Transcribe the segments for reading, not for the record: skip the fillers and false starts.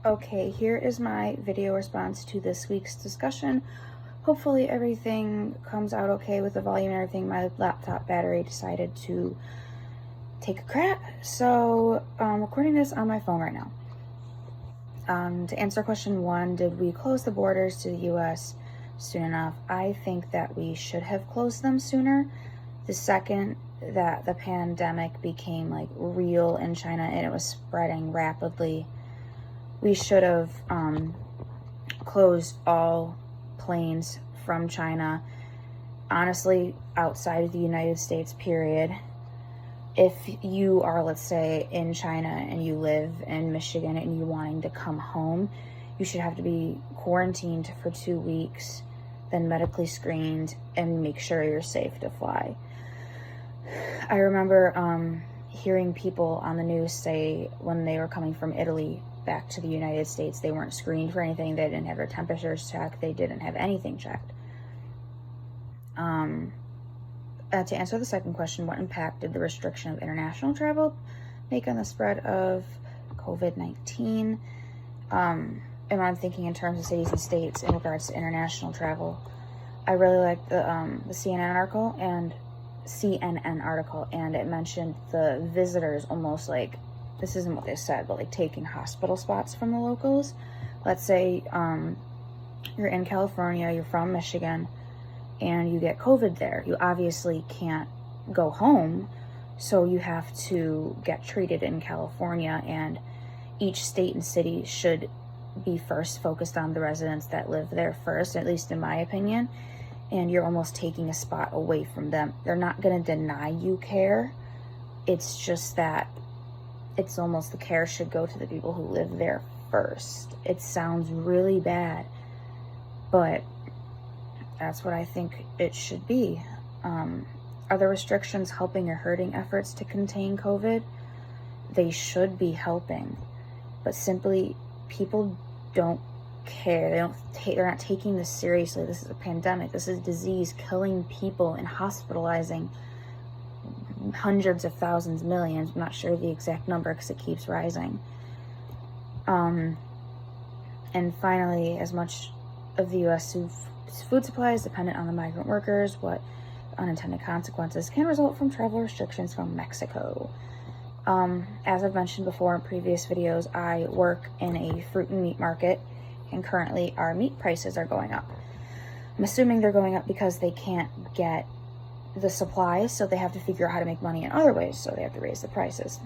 Okay, here is my video response to this week's discussion. Hopefully everything comes out okay with the volume and everything. My laptop battery decided to take a crap, so I'm recording this on my phone right now. To answer question 1, did we close the borders to the US soon enough? I think that we should have closed them sooner. The second that the pandemic became like real in China and it was spreading rapidly, we should have closed all planes from China, honestly, outside of the United States, period. If you are, let's say, in China and you live in Michigan and you're wanting to come home, you should have to be quarantined for 2 weeks, then medically screened, and make sure you're safe to fly. I remember hearing people on the news say when they were coming from Italy back to the United States, they weren't screened for anything. They didn't have their temperatures checked. They didn't have anything checked. To answer the second question, what impact did the restriction of international travel make on the spread of COVID-19? And I'm thinking in terms of cities and states in regards to international travel, I really like the CNN article, and it mentioned the visitors almost like, this isn't what they said, but like taking hospital spots from the locals. Let's say you're in California, you're from Michigan, and you get COVID there. You obviously can't go home, so you have to get treated in California, and each state and city should be first focused on the residents that live there first, at least in my opinion, and you're almost taking a spot away from them. They're not going to deny you care. It's just that it's almost the care should go to the people who live there first. It sounds really bad, but that's what I think it should be. Are the restrictions helping or hurting efforts to contain COVID? They should be helping, but simply people don't care. They're not taking this seriously. This is a pandemic. This is disease killing people and hospitalizing hundreds of thousands, millions. I'm not sure the exact number because it keeps rising. And finally, as much of the U.S. food supply is dependent on the migrant workers, what unintended consequences can result from travel restrictions from Mexico? As I've mentioned before in previous videos, I work in a fruit and meat market, and currently our meat prices are going up. I'm assuming they're going up because they can't get the supplies, so they have to figure out how to make money in other ways, so they have to raise the prices.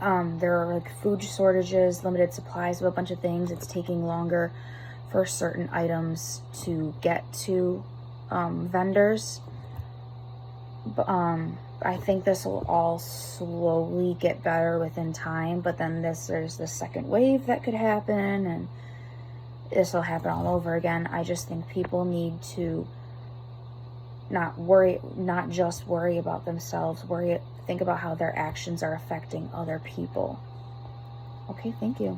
There are like food shortages, limited supplies of a bunch of things. It's taking longer for certain items to get to vendors. I think this will all slowly get better within time, but then there's the second wave that could happen, and this will happen all over again. I just think people need to not just worry about themselves, think about how their actions are affecting other people. Okay, thank you.